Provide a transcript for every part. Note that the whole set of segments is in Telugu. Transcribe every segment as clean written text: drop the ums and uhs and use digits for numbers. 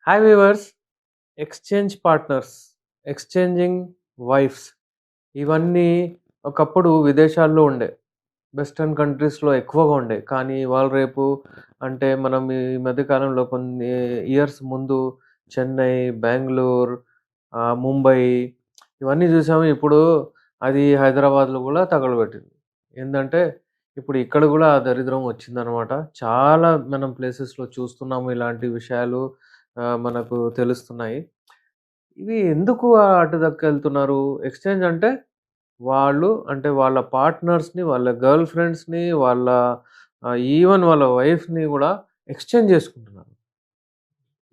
Hi viewers, exchange partners, exchanging wives ఇవన్నీ ఒకప్పుడు విదేశాల్లో ఉండే. వెస్టర్న్ కంట్రీస్‌లో ఎక్కువగా ఉండే. కానీ ఇవాళ రేపు అంటే మనం ఈ మధ్య కాలంలో కొన్ని ఇయర్స్ ముందు చెన్నై, బెంగుళూరు, ముంబై ఇవన్నీ చూసాము. ఇప్పుడు అది హైదరాబాద్‌లో గూడా తగలబెట్టింది. ఏందంటే ఇప్పుడు ఇక్కడ గూడా ఆ దరిద్రం వచ్చిందనమాట. చాలా మనం ప్లేసెస్‌లో చూస్తున్నాము ఇలాంటి విషయాలు మనకు తెలుస్తున్నాయి. ఇవి ఎందుకు అటు దక్కెళ్తున్నారు? ఎక్స్‌చేంజ్ అంటే వాళ్ళు అంటే వాళ్ళ పార్ట్నర్స్‌ని, వాళ్ళ గర్ల్ ఫ్రెండ్స్‌ని, వాళ్ళ ఈవెన్ వాళ్ళ వైఫ్‌ని గూడా ఎక్స్‌చేంజ్ జేసుకుంటున్నారు.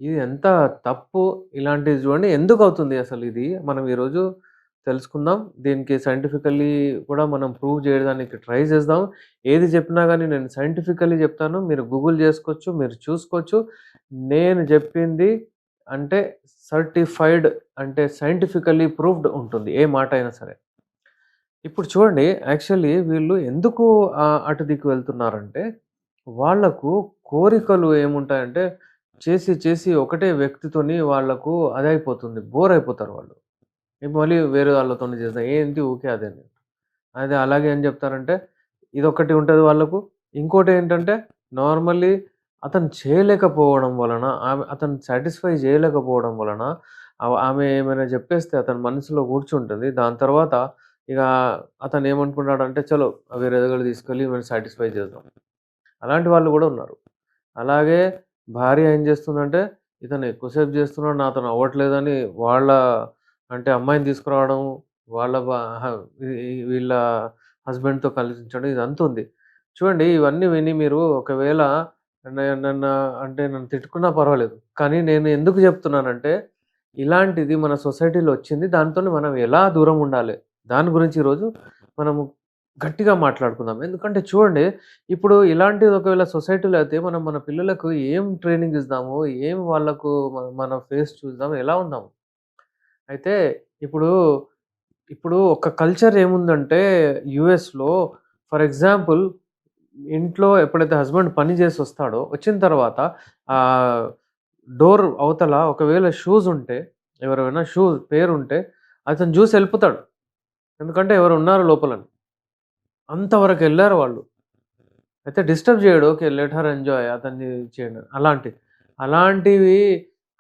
ఇది ఎంత తప్పు. ఇలాంటిది చూడండి ఎందుకవుతుంది అసలిది? మనం ఈరోజు తెలుసుకుందాం. దీనికి సైంటిఫికల్లీ కూడా మనం ప్రూవ్ చేయడానికి ట్రై చేద్దాం. ఏది చెప్పినా గాని నేను సైంటిఫికల్లీ చెప్తాను. మీరు గూగుల్ చేసుకోవచ్చు. మీరు చూసుకోవచ్చు. నేను చెప్పింది అంటే సర్టిఫైడ్ అంటే సైంటిఫికల్లీ ప్రూవ్డ్ ఉంటుంది. ఏ మాట అయినా సరే. ఇప్పుడు చూడండి యాక్చువల్లీ వీళ్ళు ఎందుకు అటు దిక్కు వెళ్తున్నారంటే, వాళ్ళకు కోరికలు ఏముంటాయంటే, చేసి ఒకటే వ్యక్తితోని వాళ్ళకు అదయిపోతుంది. బోర్ అయిపోతారు వాళ్ళు. మళ్ళీ వేరే వాళ్ళతోని చేస్తా. ఏంటి ఊకే అదే. అదే అలాగే ఏం చెప్తారంటే, ఇదొక్కటి ఉంటది వాళ్ళకు. ఇంకోటేంటంటే, నార్మల్లీ అతను చేయలేకపోవడం వలన, అతను సాటిస్ఫై చేయలేకపోవడం వలన, ఆమె ఏమైనా చెప్పేస్తే అతని మనసులో కూర్చుంటది. దాని తర్వాత ఇక అతనేమనుకుంటాడంటే, చలో వేరే దగ్గరికి తీసుకెళ్ళి ఈమెను సాటిస్ఫై చేద్దాం. అలాంటి వాళ్ళు గూడా ఉన్నారు. అలాగే భార్య ఏం చేస్తుందంటే, ఇతను ఎక్కువసేపు చేస్తున్నాడు నాతోని అవ్వట్లేదని వాళ్ళ అంటే అమ్మాయిని తీసుకురావడం, వాళ్ళ బ హ వీళ్ళ హస్బెండ్‌తో కలిసించడం ఇదంతా ఉంది. చూడండి ఇవన్నీ విని మీరు ఒకవేళ నన్ను అంటే నన్ను తిట్టుకున్నా పర్వాలేదు. కానీ నేను ఎందుకు చెప్తున్నానంటే, ఇలాంటిది మన సొసైటీలో వచ్చింది. దానితోని మనం ఎలా దూరం ఉండాలి? దాని గురించి ఈరోజు మనము గట్టిగా మాట్లాడుకుందాం. ఎందుకంటే చూడండి ఇప్పుడు ఇలాంటిది ఒకవేళ సొసైటీలో అయితే మనం మన పిల్లలకు ఏం ట్రైనింగ్ ఇద్దాము? ఏం వాళ్ళకు మన ఫేస్ చూద్దాం? ఎలా ఉందాం? అయితే ఇప్పుడు, ఇప్పుడు ఒక కల్చర్ ఏముందంటే యూఎస్‌లో ఫర్ ఎగ్జాంపుల్ ఇంట్లో ఎప్పుడైతే హస్బెండ్ పని జేసొస్తాడో, వచ్చిన తర్వాత ఆహ్, డోర్ అవతల ఒకవేళ షూస్ ఉంటే, ఎవరివైనా పేరుంటే అతను జూసి ఎళ్ళిపోతాడు. ఎందుకంటే ఎవరో ఉన్నారు లోపలని. అంతవరకెళ్లారు వాళ్ళు. అయితే డిస్టర్బ్ జేయడు. ఓకే. లెట్ హర్ ఎంజాయ్ అతన్ని చేయండి. అలాంటివి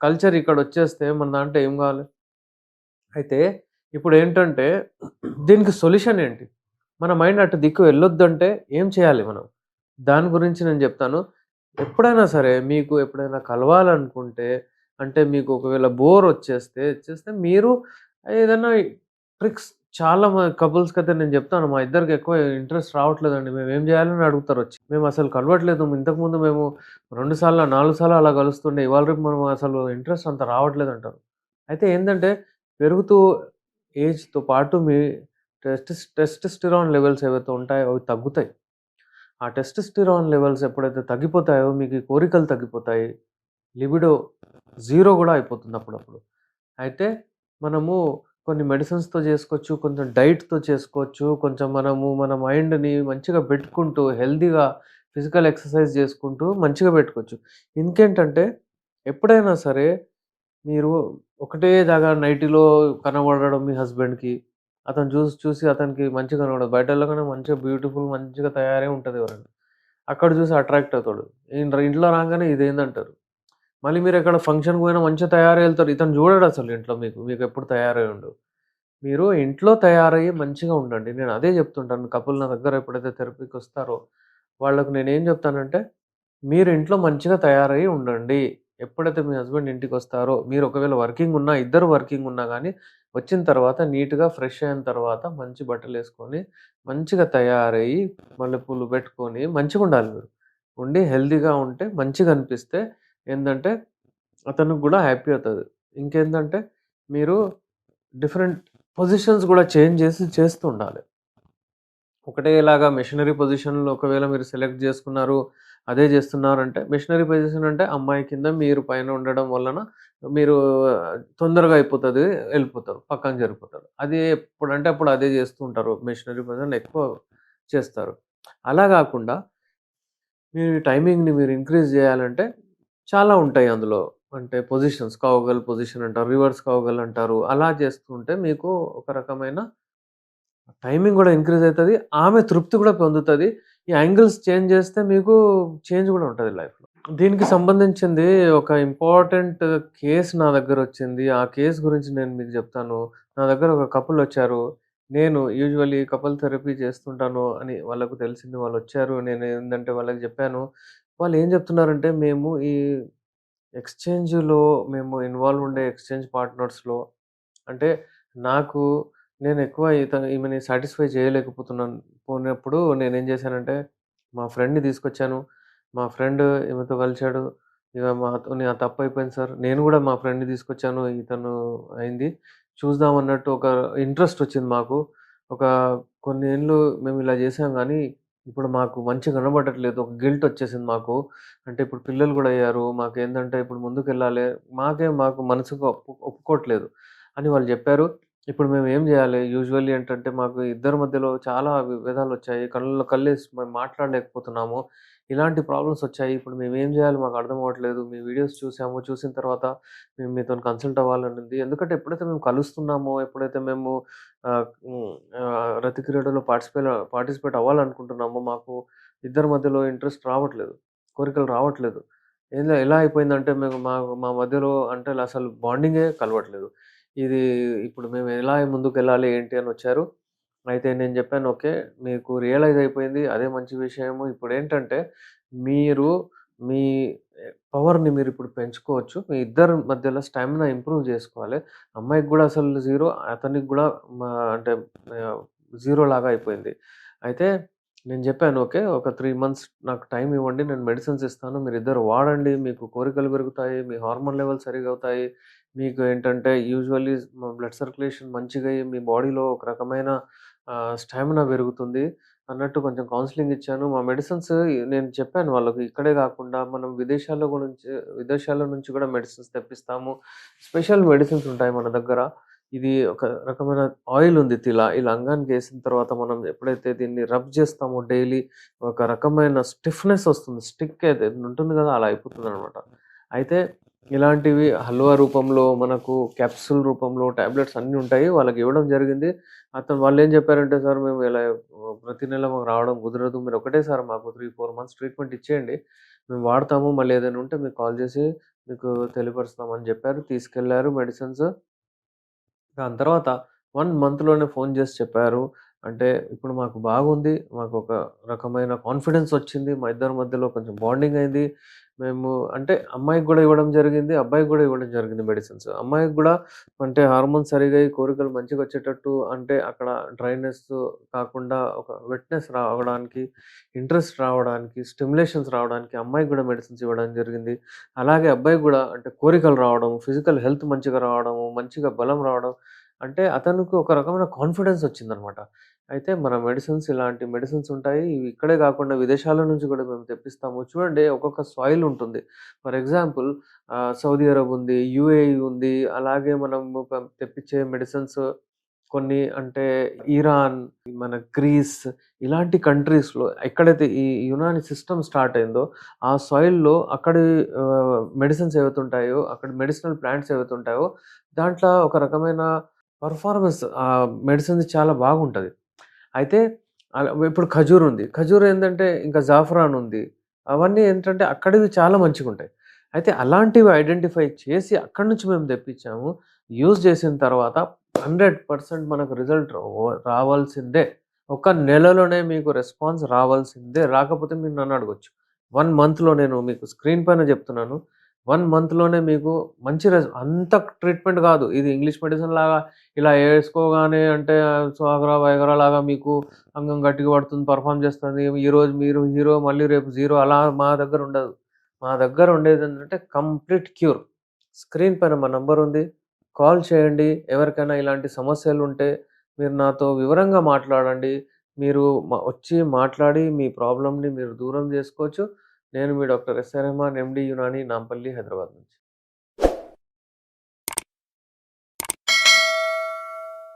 కల్చర్ ఇక్కడొచ్చేస్తే మన దాంట్లో ఏం గావాలి? అయితే ఇప్పుడేంటంటే దీనికి సొల్యూషన్ ఏంటి? మన మైండ్ అటు దిక్కు వెళ్ళొద్దంటే ఏం చేయాలి మనం? దాని గురించి నేను జెప్తాను. ఎప్పుడైనా సరే మీకు ఎప్పుడైనా కలవాలనుకుంటే అంటే మీకు ఒకవేళ చేస్తే మీరు ఏదన్నా ట్రిక్స్ చాలా కపుల్స్‌కైతే నేను జెప్తాను. మా ఇద్దరికి ఎక్కువ ఇంట్రెస్ట్ రావట్లేదండి. మేమేం జేయాలని అడుగుతారొచ్చి. మేమసలు కలవట్లేదు. ఇంతకుముందు మేము 2 సార్లు, 4 సార్లు అలా కలుస్తుండే. ఇవాళ రేపు మనం అసలు ఇంట్రెస్ట్ అంత రావట్లేదంటారు. అయితే ఏందంటే పెరుగుతూ ఏజ్‌తో పాటు మీ టెస్టోస్టెరాన్ లెవెల్స్ ఏవైతే ఉంటాయో అవి తగ్గుతాయి. ఆ టెస్టోస్టెరాన్ లెవెల్స్ ఎప్పుడైతే తగ్గిపోతాయో మీకు ఈ కోరికలు తగ్గిపోతాయి. లిబిడో జీరో గూడా అయిపోతుంది అప్పుడప్పుడు. అయితే మనము కొన్ని మెడిసిన్స్‌తో చేసుకోవచ్చు. కొంచెం డైట్‌తో చేసుకోవచ్చు. కొంచెం మనము మన మైండ్‌ని మంచిగా పెట్టుకుంటూ హెల్తీగా ఫిజికల్ ఎక్సర్‌సైజ్ చేసుకుంటూ మంచిగా పెట్టుకోవచ్చు. ఇంకేంటంటే ఎప్పుడైనా సరే మీరు ఒకటే జాగా నైటీలో కనబడడం మీ హస్బెండ్‌కి. అతను చూసి అతనికి మంచిగా కనపడదు. బయట వెళ్ళగానే మంచిగా బ్యూటిఫుల్ మంచిగా తయారై ఉంటది ఎవరైనా. అక్కడ చూసి అట్రాక్ట్ అవుతాడు. ఇంట్లో రాంగానే ఇదేందంటారు. మళ్ళీ మీరెక్కడ ఫంక్షన్‌కి పోయినా మంచిగా తయారై ఎళ్తారు. ఇతను చూడడసలు ఇంట్లో మీకెప్పుడు తయారై ఉండు. మీరు ఇంట్లో తయారయ్యి మంచిగా ఉండండి. నేను అదే చెప్తుంటాను. కపుల్ నా దగ్గర ఎప్పుడైతే థెరపీకొస్తారో వాళ్ళకి నేనేం చెప్తానంటే మీరు ఇంట్లో మంచిగా తయారయ్యి ఉండండి. ఎప్పుడైతే మీ హస్బెండ్ ఇంటికొస్తారో, మీరు ఒకవేళ వర్కింగ్ ఉన్నా, ఇద్దరు వర్కింగ్ ఉన్నా గానీ, వచ్చిన తర్వాత నీట్‌గా ఫ్రెష్ అయిన తర్వాత మంచి బట్టలేసుకొని, మంచిగా తయారయ్యి, మల్లెపూలు పెట్టుకొని మంచిగుండాలి మీరు. ఉండి హెల్తీగా ఉంటే మంచిగనిపిస్తే ఏందంటే, అతనికి గూడా హ్యాపీ అవుతది. ఇంకేందంటే, మీరు డిఫరెంట్ పొజిషన్స్ గూడా చేంజ్ చేస్తూ ఉండాలి. ఒకటేలాగా మిషనరీ పొజిషన్‌లో ఒకవేళ మీరు సెలెక్ట్ జేసుకున్నారు. అదే జేస్తున్నారంటే మిషనరీ పొజిషన్ అంటే అమ్మాయి కింద మీరు పైన ఉండడం వలన మీరు తొందరగా అయిపోతది. ఎళ్ళిపోతారు. పక్కన జరిగిపోతారు. అది ఎప్పుడంటే అప్పుడు అదే జేస్తూ ఉంటారు. మిషనరీ పొజిషన్ ఎక్కువ చేస్తారు. అలా గాకుండా మీరు ఈ టైమింగ్‌ని మీరు ఇంక్రీజ్ జేయాలంటే చాలా ఉంటాయి అందులో. అంటే పొజిషన్స్ కౌగల్ పొజిషన్ అంటారు. రివర్స్ కౌగల్ అంటారు. అలా చేస్తుంటే మీకు ఒక రకమైన టైమింగ్ గూడా ఇంక్రీజ్ అయితది. ఆమె తృప్తి గూడా పొందుతది. ఈ యాంగిల్స్ చేంజ్ చేస్తే మీకు చేంజ్ గూడా ఉంటది లైఫ్‌లో. దీనికి సంబంధించింది ఒక ఇంపార్టెంట్ కేస్ నా దగ్గరొచ్చింది. ఆ కేస్ గురించి నేను మీకు జెప్తాను. నా దగ్గర ఒక కపులొచ్చారు. నేను యూజువల్లీ కపుల్ థెరపీ చేస్తుంటాను అని వాళ్ళకు తెలిసింది. వాళ్ళొచ్చారు. నేనేందంటే వాళ్ళకి జెప్పాను. వాళ్ళేం జెప్తున్నారంటే, మేము ఈ ఎక్స్‌చేంజ్‌లో మేము ఇన్వాల్వ్ ఉండే ఎక్స్‌చేంజ్ పార్ట్నర్స్‌లో అంటే నాకు నేనెక్కువ ఈమెని సాటిస్ఫై చేయలేకపోతున్నాను. పోయినప్పుడు నేనేం చేశానంటే, మా ఫ్రెండ్‌ని తీసుకొచ్చాను. మా ఫ్రెండ్ ఈమెతో కలిసాడు. ఇగ మాతోని తప్పయిపోయింది సార్. నేను గూడా మా ఫ్రెండ్‌ని తీసుకొచ్చాను. ఇతను అయింది. చూద్దామన్నట్టు ఒక ఇంట్రెస్టొచ్చింది మాకు. ఒక కొన్నేళ్ళు మేమిలా చేసాం గానీ, ఇప్పుడు మాకు మంచిగా కనపడట్లేదు. ఒక గిల్టొచ్చేసింది మాకు. అంటే ఇప్పుడు పిల్లలు గూడా అయ్యారు. మాకేందంటే ఇప్పుడు ముందుకెళ్ళాలి. మాకు మనసుకు ఒప్పుకోవట్లేదు అని వాళ్ళు జెప్పారు. ఇప్పుడు మేమేం జేయాలి? యూజువల్లీ ఏంటంటే మాకు ఇద్దరి మధ్యలో చాలా విభేదాలొచ్చాయి. కళ్ళలో కళ్ళేసి మేము మాట్లాడలేకపోతున్నాము. ఇలాంటి ప్రాబ్లమ్స్ ఒచ్చాయి. ఇప్పుడు మేమేం జేయాలో మాకు అర్థం అవ్వట్లేదు. మీ వీడియోస్ చూసాము. చూసిన తర్వాత మేము మీతోని కన్సల్ట్ అవ్వాలనుంది. ఎందుకంటే ఎప్పుడైతే మేము కలుస్తున్నామో, ఎప్పుడైతే మేము రతి క్రీడలో పార్టిసిపేట్ అవ్వాలనుకుంటున్నామో మాకు ఇద్దరి మధ్యలో ఇంట్రెస్ట్ రావట్లేదు. కోరికలు రావట్లేదు. ఎలా అయిపోయిందంటే మేము మా మా మధ్యలో అంటే అసలు బాండింగే కలవట్లేదు. ఇది ఇప్పుడు మేము ఎలా ముందుకెళ్ళాలి ఏంటి అనొచ్చారు. అయితే నేను జెప్పాను, "ఓకే. మీకు రియలైజ్ అయిపోయింది. అదే మంచి విషయము. ఇప్పుడేంటంటే మీరు మీ పవర్‌ని మీరిప్పుడు పెంచుకోవచ్చు. మీ ఇద్దరి మధ్యలో స్టామినా ఇంప్రూవ్ జేసుకోవాలి. అమ్మాయికి గూడా అసలు జీరో, అతనికి గూడా అంటే జీరో లాగా అయిపోయింది. అయితే నేను జెప్పాను, "ఓకే. ఒక 3 మంత్స్ నాకు టైమ్ ఇవ్వండి. నేను మెడిసిన్స్ ఇస్తాను. మీరిద్దరు వాడండి. మీకు కోరికలు పెరుగుతాయి. మీ హార్మోన్ లెవెల్స్ సరిగవుతాయి. మీకు ఏంటంటే యూజువల్లీ బ్లడ్ సర్క్యులేషన్ మంచిగయ్యి మీ బాడీలో ఒక రకమైన స్టామినా పెరుగుతుంది." అన్నట్టు కొంచెం కౌన్సెలింగ్ ఇచ్చాను. మా మెడిసిన్స్ నేను చెప్పాను వాళ్ళకి ఇక్కడే గాకుండా మనం విదేశాల నుంచి గూడా మెడిసిన్స్ తెప్పిస్తాము. స్పెషల్ మెడిసిన్స్ ఉంటాయి మన దగ్గర. ఇది ఒక రకమైన ఆయిల్ ఉంది ఇలా అంగానికేసిన తర్వాత మనం ఎప్పుడైతే దీన్ని రబ్ చేస్తామో డైలీ ఒక రకమైన స్టిఫ్‌నెస్ వస్తుంది. స్టిక్ అయితే ఉంటుంది గదా! అలా అయిపోతుందనమాట. అయితే ఇలాంటివి హల్వా రూపంలో, మనకు క్యాప్సూల్ రూపంలో టాబ్లెట్స్ అన్నీ ఉంటాయి. వాళ్ళకివ్వడం జరిగింది. వాళ్ళేం జెప్పారంటే, "సార్ మేము ఇలా ప్రతి నెల మాకు రావడం కుదరదు. మీరు ఒకటేసారి మాకు 3, 4 మంత్స్ ట్రీట్మెంట్ ఇచ్చేయండి. మేము వాడతాము. మళ్ళీ ఏదైనా ఉంటే మీకు కాల్ జేసి మీకు తెలియపరుస్తామని" జెప్పారు. తీసుకెళ్లారు మెడిసిన్స్. దాని తర్వాత 1 మంత్‌లోనే ఫోను జేసి చెప్పారు. అంటే ఇప్పుడు మాకు బాగుంది. మాకొక రకమైన కాన్ఫిడెన్సొచ్చింది. మా ఇద్దరి మధ్యలో కొంచెం బాండింగ్ అయింది. మేము అంటే అమ్మాయికి గూడా ఇవ్వడం జరిగింది. అబ్బాయికి గూడా ఇవ్వడం జరిగింది మెడిసిన్స్. అమ్మాయికి గూడా అంటే హార్మోన్స్ సరిగయి కోరికలు మంచిగొచ్చేటట్టు అంటే అక్కడ డ్రైనెస్ కాకుండా ఒక వెట్‌నెస్ రావడానికి, ఇంట్రెస్ట్ రావడానికి, స్టిమ్యులేషన్స్ రావడానికి అమ్మాయికి గూడా మెడిసిన్స్ ఇవ్వడం జరిగింది. అలాగే అబ్బాయికి గూడా అంటే కోరికలు రావడం, ఫిజికల్ హెల్త్ మంచిగా రావడము, మంచిగా బలం రావడం అంటే అతనికి ఒక రకమైన కాన్ఫిడెన్స్ వచ్చిందనమాట. అయితే మన మెడిసిన్స్ ఇలాంటి మెడిసిన్స్ ఉంటాయి. ఇవి ఇక్కడే గాకుండా విదేశాల నుంచి గూడా మేము తెప్పిస్తాము. చూడండి ఒక్కొక్క సాయిల్ ఉంటుంది. ఫర్ ఎగ్జాంపుల్ సౌదీ అరబ్ ఉంది, యూఏఈ ఉంది. అలాగే మనము తెప్పించే మెడిసిన్స్ కొన్ని అంటే ఇరాన్, మన గ్రీస్ ఇలాంటి కంట్రీస్‌లో ఎక్కడైతే ఈ యునాని సిస్టమ్ స్టార్ట్ అయిందో, ఆ సాయిల్‌లో అక్కడి మెడిసిన్స్ ఏవైతే ఉంటాయో, అక్కడ మెడిసినల్ ప్లాంట్స్ ఏవైతే ఉంటాయో, దాంట్లో ఒక రకమైన పెర్ఫార్మన్స్ మెడిసిన్‌ది చాలా బాగుంటది. అయితే ఇప్పుడు ఖజూర్ ఉంది. ఖజూర్ ఏందంటే ఇంకా జాఫ్రాన్ ఉంది. అవన్నీ ఏంటంటే అక్కడివి చాలా మంచిగుంటాయి. అయితే అలాంటివి ఐడెంటిఫై చేసి అక్కడి నుంచి మేము తెప్పించాము. యూజ్ చేసిన తర్వాత 100% మనకు రిజల్ట్ రావాల్సిందే. ఒక నెలలోనే మీకు రెస్పాన్స్ రావాల్సిందే. రాకపోతే మీరు నన్ను అడగొచ్చు. 1 మంత్‌లో నేను మీకు స్క్రీన్ పైన చెప్తున్నాను. 1 మంత్‌లోనే మీకు మంచి అంత ట్రీట్మెంట్ కాదు. ఇది ఇంగ్లీష్ మెడిసిన్ లాగా ఇలా ఏసుకోగానే అంటే స్వాగరా, వైగరా లాగా మీకు అంగం గట్టిగా పడుతుంది, పెర్ఫార్మ్ చేస్తుంది. ఈరోజు మీరు హీరో, మళ్ళీ రేపు జీరో అలా మా దగ్గర ఉండదు. మా దగ్గర ఉండేదేంటంటే కంప్లీట్ క్యూర్. స్క్రీన్ పైన మా నంబర్ ఉంది. కాల్ చేయండి. ఎవరికైనా ఇలాంటి సమస్యలుంటే మీరు నాతో వివరంగా మాట్లాడండి. మీరు వచ్చి మాట్లాడి మీ ప్రాబ్లమ్‌ని మీరు దూరం జేసుకోవచ్చు. నేను మీ doctor SR Rehman, MD Unani, Nampally, Hyderabad నుంచి.